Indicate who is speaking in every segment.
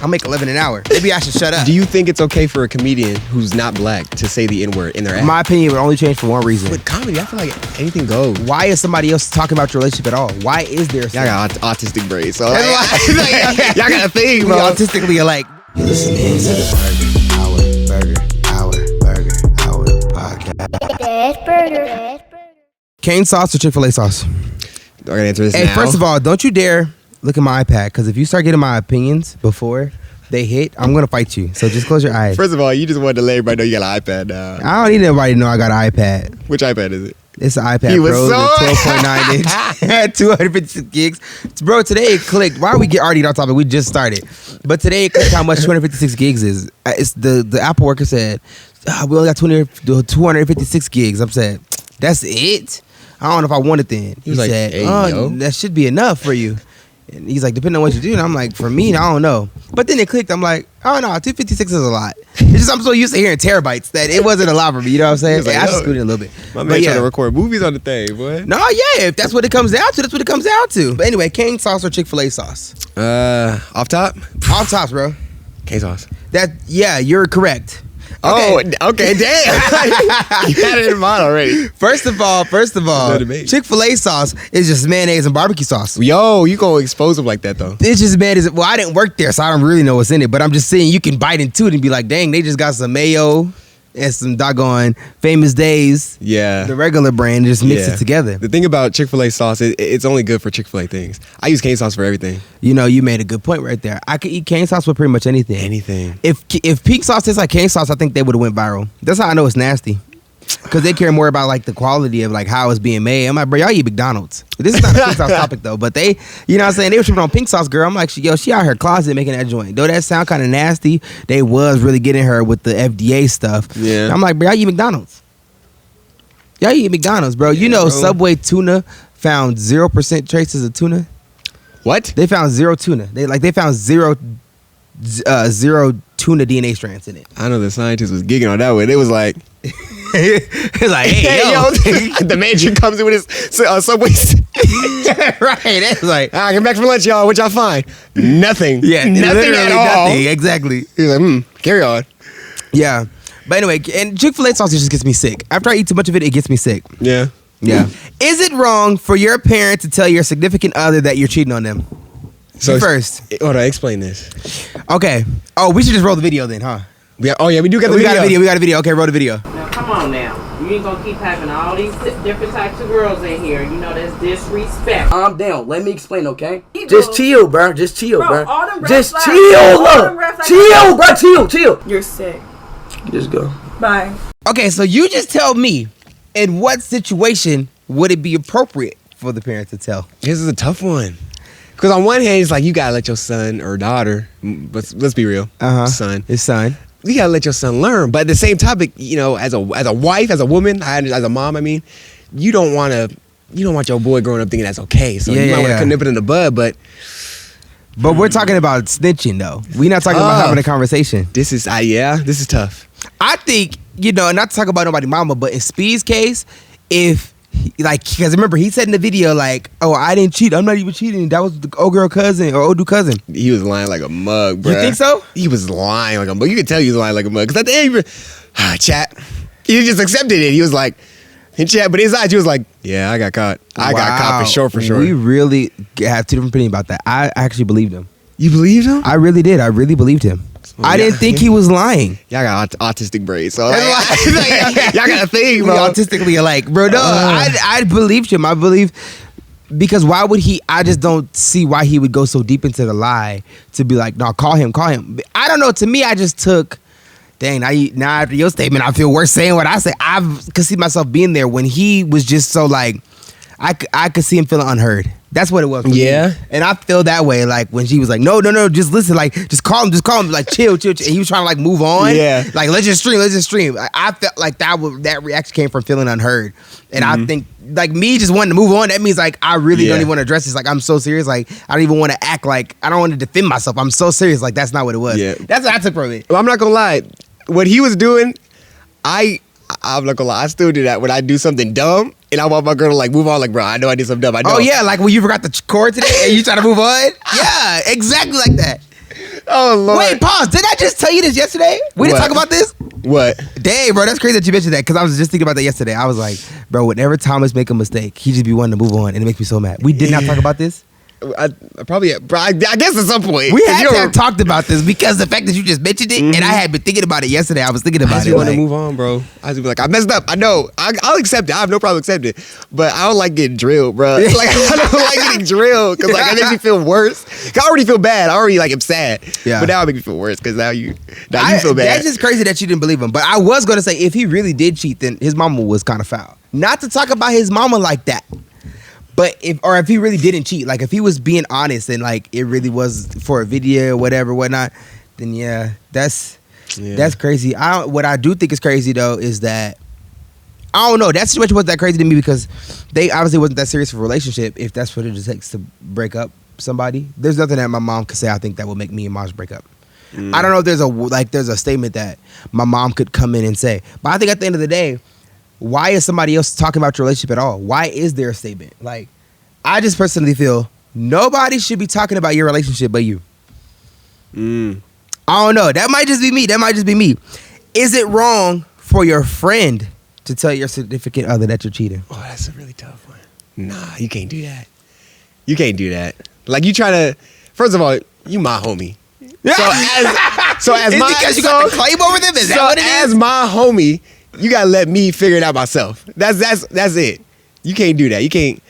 Speaker 1: I'll make 11 an hour. Maybe I should shut up.
Speaker 2: Do you think it's okay for a comedian who's not black to say the N-word in their act?
Speaker 1: My opinion would only change for one reason.
Speaker 2: With comedy, I feel like anything goes.
Speaker 1: Why is somebody else talking about your relationship at all? Why is there?
Speaker 2: Y'all got autistic brains, so like, y'all got a thing, bro.
Speaker 1: We autistically alike.
Speaker 3: You're listening to the BRGR Hour podcast.
Speaker 1: Cane sauce or Chick-fil-A sauce?
Speaker 2: I gotta answer this
Speaker 1: Hey,
Speaker 2: now.
Speaker 1: first of all, don't you dare look at my iPad, because if you start getting my opinions before they hit, I'm gonna fight you. So just close your eyes.
Speaker 2: First of all, you just wanted to let everybody know you got an iPad now.
Speaker 1: I don't need anybody to know I got an iPad.
Speaker 2: Which iPad is it?
Speaker 1: It's an iPad
Speaker 2: He was
Speaker 1: Pro,
Speaker 2: so-
Speaker 1: 12.9 inch, 256 gigs. Bro, today it clicked. Why are we already on topic? We just started. But today it clicked how much 256 gigs is. It's the Apple worker said, we only got 256 gigs. I'm saying, that's it? I don't know if I want it then. He
Speaker 2: like,
Speaker 1: said,
Speaker 2: hey, yo.
Speaker 1: that should be enough for you. And he's like, depending on what you do. And I'm like, for me, I don't know. But then it clicked. I'm like, oh no, 256 is a lot. It's just I'm so used to hearing terabytes that it wasn't a lot for me. You know what I'm saying?
Speaker 2: He was like,
Speaker 1: I should
Speaker 2: yo,
Speaker 1: scoot it a little bit.
Speaker 2: My
Speaker 1: But
Speaker 2: man
Speaker 1: yeah.
Speaker 2: trying to record movies on the thing, boy.
Speaker 1: No, yeah, if that's what it comes down to, that's what it comes down to. But anyway, cane sauce or Chick-fil-A sauce?
Speaker 2: Off top?
Speaker 1: Off tops, bro.
Speaker 2: K sauce.
Speaker 1: Yeah, you're correct.
Speaker 2: Oh, okay, damn. You had it in mind already.
Speaker 1: First of all,
Speaker 2: No debate.
Speaker 1: Chick-fil-A sauce is just mayonnaise and barbecue sauce.
Speaker 2: Yo, you gonna expose them like that though?
Speaker 1: It's just mayonnaise. Well, I didn't work there, so I don't really know what's in it. But I'm just saying you can bite into it and be like, dang, they just got some mayo and some doggone Famous Days,
Speaker 2: Yeah.
Speaker 1: the regular brand, and just mix it together.
Speaker 2: The thing about Chick-fil-A sauce, it's only good for Chick-fil-A things. I use cane sauce for everything.
Speaker 1: You know, you made a good point right there. I could eat cane sauce with pretty much anything.
Speaker 2: Anything.
Speaker 1: If pink sauce tastes like cane sauce, I think they would have went viral. That's how I know it's nasty. Because they care more about like the quality of like how it's being made. I'm like, bro, y'all eat McDonald's. This is not a pink sauce topic though, but they, you know what I'm saying? They were tripping on pink sauce, girl. I'm like, yo, she out her closet making that joint. Though that sound kind of nasty, they was really getting her with the FDA stuff.
Speaker 2: Yeah.
Speaker 1: I'm like, bro, y'all eat McDonald's. Y'all eat McDonald's, bro. You know,
Speaker 2: bro.
Speaker 1: Subway tuna found 0% traces of tuna.
Speaker 2: What?
Speaker 1: They found zero tuna. They found zero tuna DNA strands in it.
Speaker 2: I know the scientist was gigging on that one. It was like,
Speaker 1: It's like, hey, yo.
Speaker 2: the manager comes in with his Subway.
Speaker 1: Right. It's like,
Speaker 2: I came back from lunch, y'all. What y'all find? Nothing.
Speaker 1: yeah,
Speaker 2: nothing
Speaker 1: literally
Speaker 2: at all.
Speaker 1: nothing. Exactly.
Speaker 2: He was like, carry on.
Speaker 1: Yeah. But anyway, and Chick-fil-A sauce just gets me sick. After I eat too much of it, it gets me sick.
Speaker 2: Yeah.
Speaker 1: Yeah. Is it wrong for your parent to tell your significant other that you're cheating on them?
Speaker 2: So
Speaker 1: First.
Speaker 2: Hold on, explain this.
Speaker 1: Okay. Oh, we should just roll the video then, huh?
Speaker 2: We got a video.
Speaker 1: We got a video. Okay, roll the video.
Speaker 4: Now, come on now. You ain't gonna keep having all these different types of girls in here. You know that's disrespect.
Speaker 5: Calm down. Let me explain, okay?
Speaker 4: You
Speaker 5: Just
Speaker 4: do.
Speaker 5: chill, bro. Just chill,
Speaker 4: Bro,
Speaker 5: bro.
Speaker 4: all them red
Speaker 5: Just
Speaker 4: flags-
Speaker 5: chill.
Speaker 4: all them red flags-
Speaker 5: Chill, bro. Chill.
Speaker 6: You're sick.
Speaker 5: Just go.
Speaker 6: Bye.
Speaker 1: Okay, so you just tell me, in what situation would it be appropriate for the parent to tell?
Speaker 2: This is a tough one. Because on one hand, it's like you gotta let your son or daughter, but let's be real, son.
Speaker 1: His son.
Speaker 2: You gotta let your son learn. But at the same topic, you know, as a wife, as a woman, as a mom, I mean, you don't want your boy growing up thinking that's okay. So you might want to nip it in the bud. But
Speaker 1: we're talking about snitching though. We're not talking about having a conversation.
Speaker 2: this is tough.
Speaker 1: I think, you know, not to talk about nobody mama, but in Speed's case, because remember, he said in the video, like, oh, I didn't cheat. I'm not even cheating. That was the old girl cousin or old dude cousin.
Speaker 2: He was lying like a mug, bro.
Speaker 1: You think so?
Speaker 2: He was lying like a mug. You could tell he was lying like a mug. Because at the end, chat, he just accepted it. He was like, in chat, but inside, he was like, yeah, I got caught. I got caught for sure.
Speaker 1: We really have two different opinions about that. I actually believed him.
Speaker 2: You believed him?
Speaker 1: I really did. I really believed him. I didn't think he was lying.
Speaker 2: Y'all got autistic brains, so like, y'all got a thing,
Speaker 1: We
Speaker 2: bro.
Speaker 1: autistically alike, bro. No, I believed him. I believe because why would he? I just don't see why he would go so deep into the lie to be like, no, call him. I don't know. To me, I just took. Dang, now after your statement, I feel worse saying what I say. I could see myself being there when he was just so like, I could see him feeling unheard. That's what it was for me. And I feel that way, like when she was like, no, just listen, like just call him, like chill. And he was trying to like move on.
Speaker 2: Yeah.
Speaker 1: Like let's just stream. I felt like that reaction came from feeling unheard. And I think like me just wanting to move on, that means like I really don't even want to address this. Like I'm so serious. Like I don't even want to act like I don't want to defend myself. I'm so serious. Like that's not what it was.
Speaker 2: Yeah.
Speaker 1: That's what I took from it.
Speaker 2: Well, I'm not gonna lie. What he was doing, I'm not gonna lie. I still do that when I do something dumb and I want my girl to like move on. Like, bro, I know I did something dumb. I know.
Speaker 1: Oh yeah, like when you forgot the chord today and you try to move on. Yeah, exactly like that.
Speaker 2: Oh Lord.
Speaker 1: Wait, pause. Did I just tell you this yesterday? We didn't
Speaker 2: What?
Speaker 1: talk about this?
Speaker 2: What?
Speaker 1: Dang, bro, that's crazy that you mentioned that because I was just thinking about that yesterday. I was like, bro, whenever Thomas make a mistake, he just be wanting to move on, and it makes me so mad. We did not talk about this.
Speaker 2: I probably, bro, I guess at some point.
Speaker 1: We had to have talked about this because the fact that you just mentioned it, and I had been thinking about it yesterday. I was thinking
Speaker 2: I
Speaker 1: about
Speaker 2: just
Speaker 1: it.
Speaker 2: want to
Speaker 1: Like,
Speaker 2: move on, bro. I just be like, I messed up. I know. I'll accept it. I have no problem accepting it. But I don't like getting drilled, bro. Like, I don't like getting drilled because like it makes me feel worse. 'Cause I already feel bad. I already like am sad.
Speaker 1: Yeah.
Speaker 2: But now it makes me feel worse because now you feel bad.
Speaker 1: That's just crazy that you didn't believe him. But I was going to say, if he really did cheat, then his mama was kind of foul. Not to talk about his mama like that. But if he really didn't cheat, like if he was being honest and like it really was for a video or whatever, whatnot, then yeah, that's crazy. What I do think is crazy though is that I don't know. That situation wasn't that crazy to me because they obviously wasn't that serious of a relationship. If that's what it takes to break up somebody, there's nothing that my mom could say I think that will make me and Maj break up. I don't know if there's a statement that my mom could come in and say, but I think at the end of the day, why is somebody else talking about your relationship at all? Why is there a statement? Like, I just personally feel nobody should be talking about your relationship but you. I don't know. That might just be me. Is it wrong for your friend to tell your significant other that you're cheating?
Speaker 2: Oh, that's a really tough one. Nah, you can't do that. You can't do that. Like, you try to, first of all, you my homie. So as
Speaker 1: Is
Speaker 2: my,
Speaker 1: it because you got the claim over them? Is that what it is?
Speaker 2: as my homie, you gotta let me figure it out myself. That's it. You can't do that. You can't.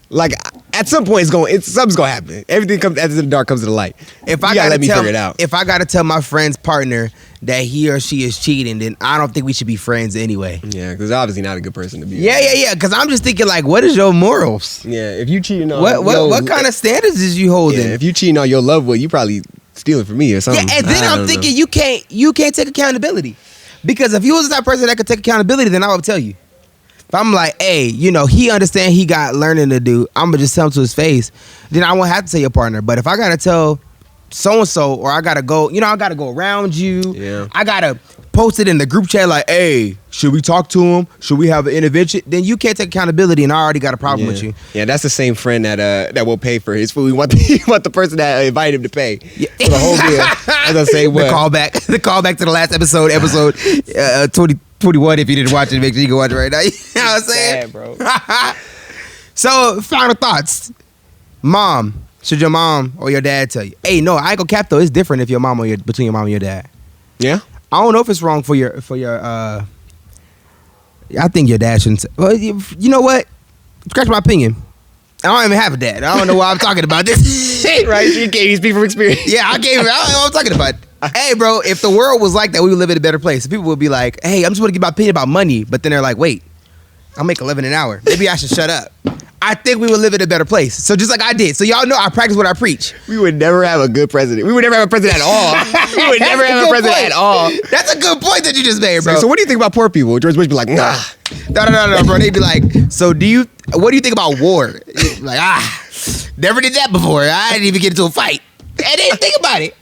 Speaker 2: Like, at some point, something's gonna happen. Everything comes after the dark comes to the light.
Speaker 1: If
Speaker 2: you
Speaker 1: I
Speaker 2: gotta let me figure it out.
Speaker 1: If I gotta tell my friend's partner that he or she is cheating, then I don't think we should be friends anyway.
Speaker 2: Yeah, because obviously not a good person to be.
Speaker 1: Yeah. Because I'm just thinking, like, what is your morals?
Speaker 2: Yeah, if you cheating on
Speaker 1: What kind of standards is you holding?
Speaker 2: Yeah, if you cheating on your loved one, you probably stealing from me or something.
Speaker 1: Yeah, and then I'm thinking you can't take accountability. Because if you was that person that could take accountability, then I would tell you. If I'm like, hey, he understand he got learning to do, I'm gonna just tell him to his face, then I won't have to tell your partner. But if I gotta tell so-and-so, or I gotta go, I gotta go around you,
Speaker 2: Yeah.
Speaker 1: I gotta post it in the group chat like, hey, should we talk to him? Should we have an intervention? Then you can't take accountability, and I already got a problem with you.
Speaker 2: Yeah, that's the same friend that will pay for his food. You want the person that invited him to pay for the whole meal. As I say, what?
Speaker 1: The callback to the last episode 2021. If you didn't watch it, make sure you go watch it right now. You know what I'm saying?
Speaker 2: Sad, bro.
Speaker 1: So, final thoughts. Mom, should your mom or your dad tell you? Hey, no, I ain't gonna cap though. It's different if your mom between your mom and your dad.
Speaker 2: Yeah.
Speaker 1: I don't know if it's wrong for your. I think your dad shouldn't. Well, you know what? Scratch my opinion. I don't even have a dad. I don't know why I'm talking about this.
Speaker 2: Right? You gave me speak from experience.
Speaker 1: Yeah, I don't know what I'm talking about. Hey, bro, if the world was like that, we would live in a better place. People would be like, hey, I'm just want to give my opinion about money. But then they're like, wait, I'll make $11 an hour. Maybe I should shut up. I think we would live in a better place. So just like I did. So y'all know I practice what I preach.
Speaker 2: We would never have a good president. We would never have a president at all. We would never have a president at all.
Speaker 1: That's a good point that you just made, bro.
Speaker 2: So what do you think about poor people? George Bush be like, nah.
Speaker 1: No, bro. They'd be like, so what do you think about war? Like, never did that before. I didn't even get into a fight. And they think about it.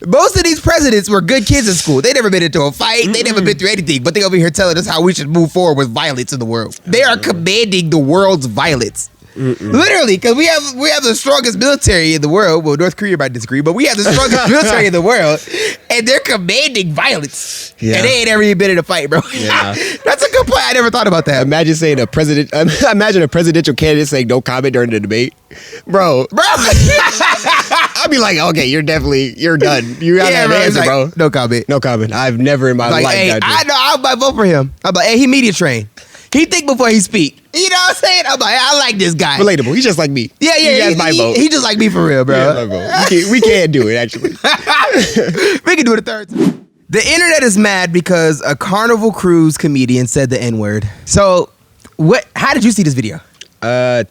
Speaker 1: Most of these presidents were good kids in school. They never been into a fight. They never been through anything. But they over here telling us how we should move forward with violence in the world. They are commanding the world's violence. Literally, because we have the strongest military in the world. Well, North Korea might disagree, but we have the strongest military in the world, and they're commanding violence. Yeah. And they ain't ever even been in a fight, bro. Yeah. That's a good point. I never thought about that.
Speaker 2: Imagine saying imagine a presidential candidate saying no comment during the debate, bro. I'd be like, okay, you're done. You gotta have an answer,
Speaker 1: like,
Speaker 2: bro.
Speaker 1: No comment.
Speaker 2: No comment. I've never in my life
Speaker 1: hey,
Speaker 2: done
Speaker 1: I know. I might vote for him. I'm like, hey, he media trained. He think before he speak. You know what I'm saying? I'm like, I like this guy.
Speaker 2: Relatable. He's just like me.
Speaker 1: Yeah.
Speaker 2: He has my vote.
Speaker 1: He just like me for real, bro.
Speaker 2: Yeah, my vote. We can't do it, actually.
Speaker 1: We can do it a third time. The internet is mad because a Carnival Cruise comedian said the N-word. So, how did you see this video?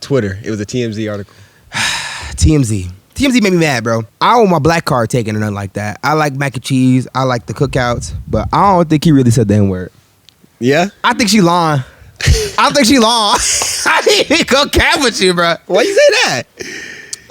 Speaker 2: Twitter. It was a TMZ article.
Speaker 1: TMZ made me mad, bro. I don't want my black card taken or nothing like that. I like mac and cheese. I like the cookouts. But I don't think he really said the N-word.
Speaker 2: Yeah?
Speaker 1: I think she lying. I think she lying. I didn't even go cap with you, bro.
Speaker 2: Why you say that?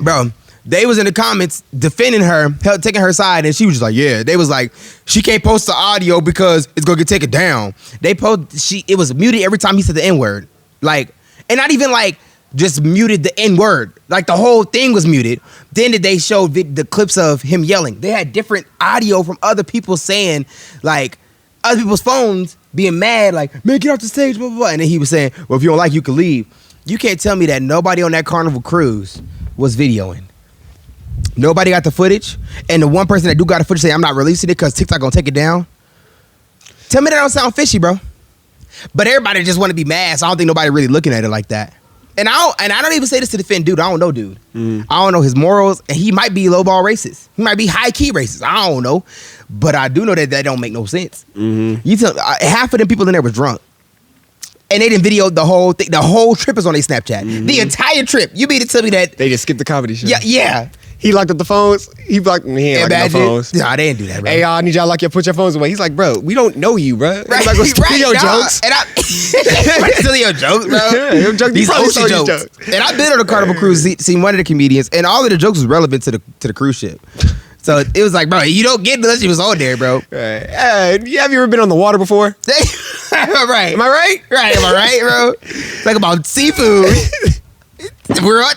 Speaker 1: Bro, they was in the comments defending her, taking her side, and she was just like, yeah. They was like, she can't post the audio because it's gonna get taken down. It was muted every time he said the N-word. Like, and not even like just muted the N word. Like the whole thing was muted. Then they showed the clips of him yelling. They had different audio from other people saying, like, other people's phones being mad, like, man, get off the stage, blah, blah, blah. And then he was saying, well, if you don't like, you can leave. You can't tell me that nobody on that Carnival cruise was videoing. Nobody got the footage. And the one person that do got the footage say, I'm not releasing it because TikTok gonna take it down. Tell me that don't sound fishy, bro. But everybody just want to be mad, so I don't think nobody really looking at it like that. And I don't even say this to defend dude. I don't know dude. I don't know his morals, and he might be lowball racist. He might be high key racist. I don't know, but I do know that don't make no sense. You tell half of them people in there was drunk, and they didn't video the whole thing. The whole trip is on their Snapchat. The entire trip. You mean to tell me that
Speaker 2: they just skipped the comedy show?
Speaker 1: Yeah.
Speaker 2: He locked up the phones. He blocked me. He ain't locked up the phones.
Speaker 1: Nah, they didn't do that, bro.
Speaker 2: Hey, y'all, I need y'all to put your phones away. He's like, bro, we don't know you, bro. Right, like, steal your jokes.
Speaker 1: And steal your jokes, bro.
Speaker 2: Yeah,
Speaker 1: These ocean jokes. And I've been on a Carnival cruise, seen one of the comedians, and all of the jokes was relevant to the cruise ship. So it was like, bro, you don't get it unless you was on there, bro.
Speaker 2: Right. Have you ever been on the water before?
Speaker 1: Right.
Speaker 2: Am I right?
Speaker 1: Right. Am I right, bro? It's like about seafood. We're on.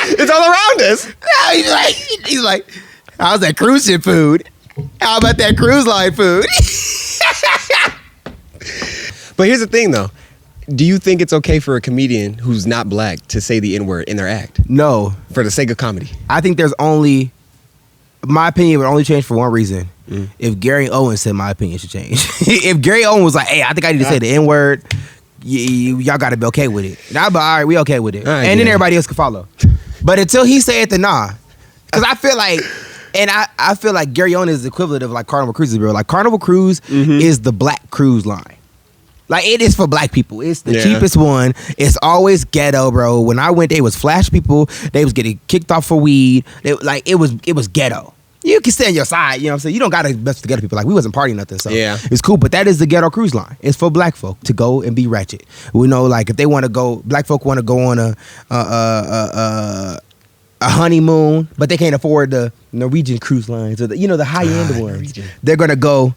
Speaker 2: It's all around us.
Speaker 1: No, he's like, how's that cruise ship food? How about that cruise line food?
Speaker 2: But here's the thing, though. Do you think it's okay for a comedian who's not black to say the N-word in their act?
Speaker 1: No.
Speaker 2: For the sake of comedy?
Speaker 1: I think my opinion would only change for one reason. If Gary Owen said my opinion should change. If Gary Owen was like, hey, I think I need to say the N-word, y'all got to be okay with it. And I'll be all right, we okay with it. And then everybody else can follow. But until he say it, then nah. Because I feel like, and I feel like Gary Owen is the equivalent of like Carnival Cruise, bro. Like Carnival Cruise is the black cruise line. Like it is for black people. It's the cheapest one. It's always ghetto, bro. When I went, they was flash people. They was getting kicked off for weed. It was ghetto. You can stay on your side, you know what I'm saying? You don't gotta mess with the ghetto people. Like we wasn't partying nothing, so it's cool. But that is the ghetto cruise line. It's for black folk to go and be ratchet. We know, like if they want to go, black folk want to go on a honeymoon, but they can't afford the Norwegian cruise lines or the high end ones. Norwegian. They're gonna go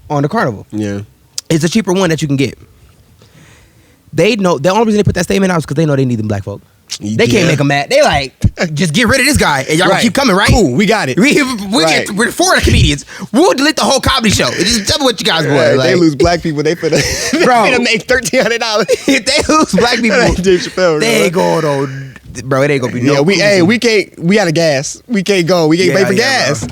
Speaker 1: on the Carnival.
Speaker 2: Yeah. It's
Speaker 1: a cheaper one that you can get. They know the only reason they put that statement out is because they know they need them black folk. They can't make them mad. They like, just get rid of this guy and y'all gonna keep coming, right?
Speaker 2: Cool, we got it.
Speaker 1: We're for the comedians. We'll delete the whole comedy show. Just tell me what you guys want.
Speaker 2: Like, they lose black people, they finna make $1,300.
Speaker 1: If they lose black people,
Speaker 2: Dave Chappelle,
Speaker 1: they ain't going on. Bro, it ain't gonna be no.
Speaker 2: We can't. We out of gas. We can't go. We can't pay for gas.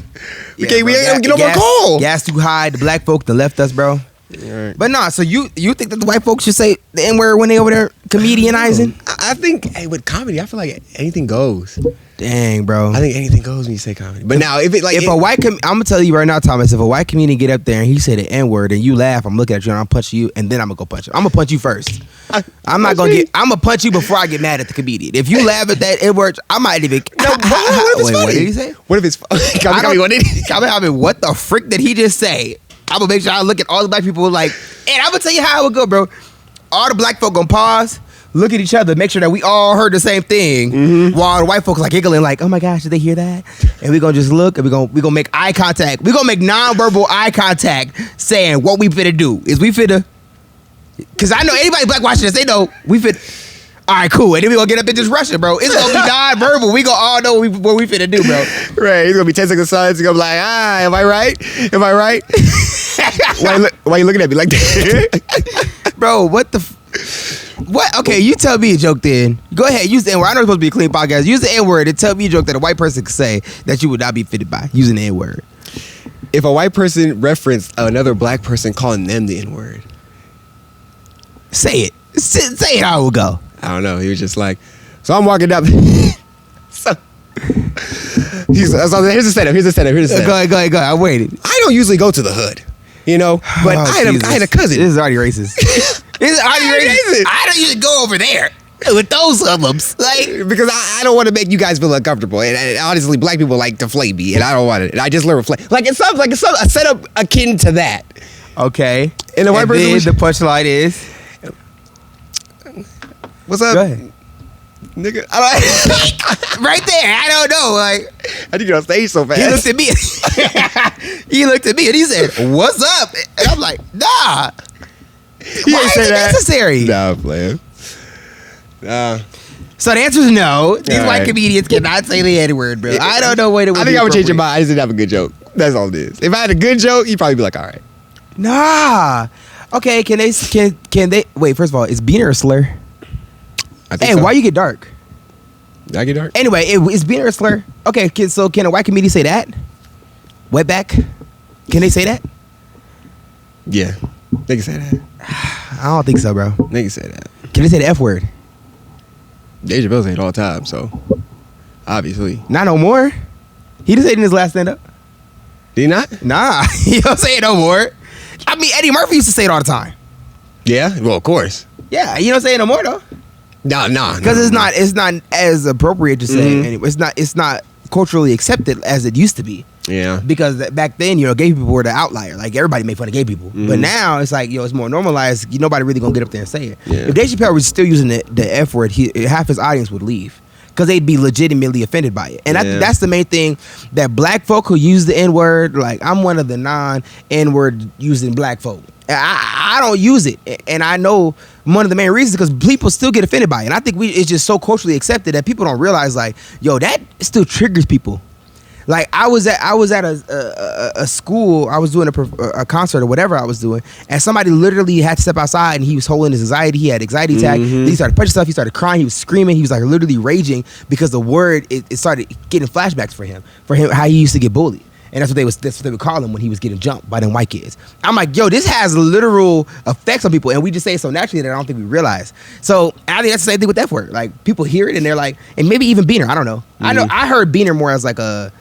Speaker 2: We ain't get no more coal.
Speaker 1: Gas too high. The black folk that left us, bro. Right. But nah, so you think that the white folks should say the N-word when they over there comedianizing?
Speaker 2: I think with comedy, I feel like anything goes.
Speaker 1: Dang, bro.
Speaker 2: I think anything goes when you say comedy. But now, I'm
Speaker 1: gonna tell you right now, Thomas, if a white comedian get up there and he say the N-word and you laugh, I'm looking at you and I'm punching you, and then I'm gonna go punch him. I'm gonna punch you first. I'm gonna punch you before I get mad at the comedian. If you laugh at that N-word, I might even.
Speaker 2: No, what if it's funny? What did he say? What if it's funny?
Speaker 1: What the frick did he just say? I'm gonna make sure I look at all the black people like, and I'm gonna tell you how it would go, bro. All the black folk gonna pause, look at each other, make sure that we all heard the same thing, while the white folks like giggling, like, oh my gosh, did they hear that? And we gonna just look, and we gonna make eye contact. We gonna make nonverbal eye contact, saying what we finna do is we finna, because I know anybody black watching this, they know we finna. All right, cool. And then we gonna get up and just rush it, bro. It's gonna be non-verbal. We gonna all know what we finna do, bro.
Speaker 2: Right. He's gonna be 10 seconds silence. He's gonna be like, am I right? Am I right? Why you looking at me like that?
Speaker 1: Bro, what? Okay, you tell me a joke then. Go ahead, use the N-word. I know it's supposed to be a clean podcast. Use the N-word and tell me a joke that a white person could say that you would not be fitted by using the N-word.
Speaker 2: If a white person referenced another black person calling them the N-word.
Speaker 1: Say it. Say it how it would go.
Speaker 2: I don't know. He was just like, so I'm walking up. So here's the setup.
Speaker 1: Go ahead. I waited.
Speaker 2: I don't usually go to the hood, but I had a cousin.
Speaker 1: This is already racist. I don't usually go over there with those suburbs,
Speaker 2: because I don't want to make you guys feel uncomfortable. And honestly, black people like to flay me, and I don't want it. And I just learn flay. It's a setup akin to that.
Speaker 1: Okay.
Speaker 2: And the white person.
Speaker 1: The punchline is.
Speaker 2: What's up?
Speaker 1: Go ahead.
Speaker 2: Nigga.
Speaker 1: Right there. I don't know.
Speaker 2: I think you're on stage so fast.
Speaker 1: He looked at me and he said, what's up? And I'm like, nah. Why is it necessary?
Speaker 2: Nah, I'm playing.
Speaker 1: So the answer is no. These
Speaker 2: All
Speaker 1: white
Speaker 2: right.
Speaker 1: comedians cannot say the N-word, bro. I don't know what it would
Speaker 2: I
Speaker 1: be
Speaker 2: think I would change your
Speaker 1: appropriate.
Speaker 2: mind. I just didn't have a good joke. That's all it is. If I had a good joke, you'd probably be like, all right.
Speaker 1: Nah. Okay, can they wait, first of all, is beaner a slur?
Speaker 2: I think
Speaker 1: Hey,
Speaker 2: so.
Speaker 1: why you get dark?
Speaker 2: Did I get dark?
Speaker 1: Anyway, is beaner a slur? Okay, so can a white comedian say that? Wetback? Can they say that?
Speaker 2: Yeah. They can say that.
Speaker 1: I don't think so, bro.
Speaker 2: They can say that.
Speaker 1: Can they say the F word?
Speaker 2: Dave Chappelle say it all the time, so obviously.
Speaker 1: Not no more. He didn't say it in his last stand-up.
Speaker 2: Did he not?
Speaker 1: Nah, he don't say it no more. I mean, Eddie Murphy used to say it all the time.
Speaker 2: Yeah? Well, of course.
Speaker 1: Yeah, you don't say it no more though,
Speaker 2: No.
Speaker 1: because it's not as appropriate to say.
Speaker 2: Mhm.
Speaker 1: Anyway, it's not culturally accepted as it used to be.
Speaker 2: Yeah.
Speaker 1: Because back then, gay people were the outlier. Like everybody made fun of gay people, but now it's like it's more normalized. Nobody really gonna get up there and say it.
Speaker 2: Yeah.
Speaker 1: If Dave Chappelle was still using the F word, half his audience would leave because they'd be legitimately offended by it. And I think
Speaker 2: Yeah.
Speaker 1: that's the main thing, that black folk who use the N word. Like I'm one of the non-N word using black folk. I don't use it, and I know one of the main reasons because people still get offended by it. And I think it's just so culturally accepted that people don't realize that still triggers people. Like I was at a school. I was doing a concert or whatever I was doing, and somebody literally had to step outside, and he was holding his anxiety. He had anxiety attack. Then he started punching stuff. He started crying. He was screaming. He was like literally raging because the word it started getting flashbacks for him how he used to get bullied. And that's what they would call him when he was getting jumped by them white kids. I'm like, this has literal effects on people, and we just say it so naturally that I don't think we realize. So I think that's the same thing with that word. Like people hear it and they're like, and maybe even beaner. I don't know. I heard beaner more as like a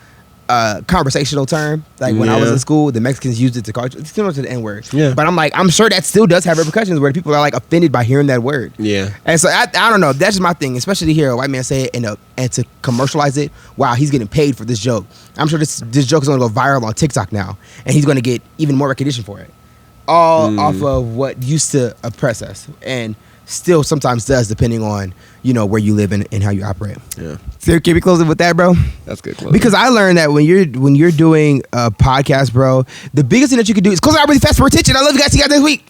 Speaker 1: conversational term. Like when I was in school, the Mexicans used it to call it similar to the N word.
Speaker 2: Yeah.
Speaker 1: But I'm sure that still does have repercussions where people are like offended by hearing that word.
Speaker 2: Yeah.
Speaker 1: And so I don't know. That's just my thing, especially to hear a white man say it and to commercialize it. Wow, he's getting paid for this joke. I'm sure this joke is going to go viral on TikTok now, and he's going to get even more recognition for it. All off of what used to oppress us, and still sometimes does, depending on where you live and how you operate.
Speaker 2: Yeah.
Speaker 1: So can we close it with that, bro?
Speaker 2: That's good. Close.
Speaker 1: Because I learned that when you're doing a podcast, bro, the biggest thing that you can do is close it out really fast for attention. I love you guys. See you guys next week.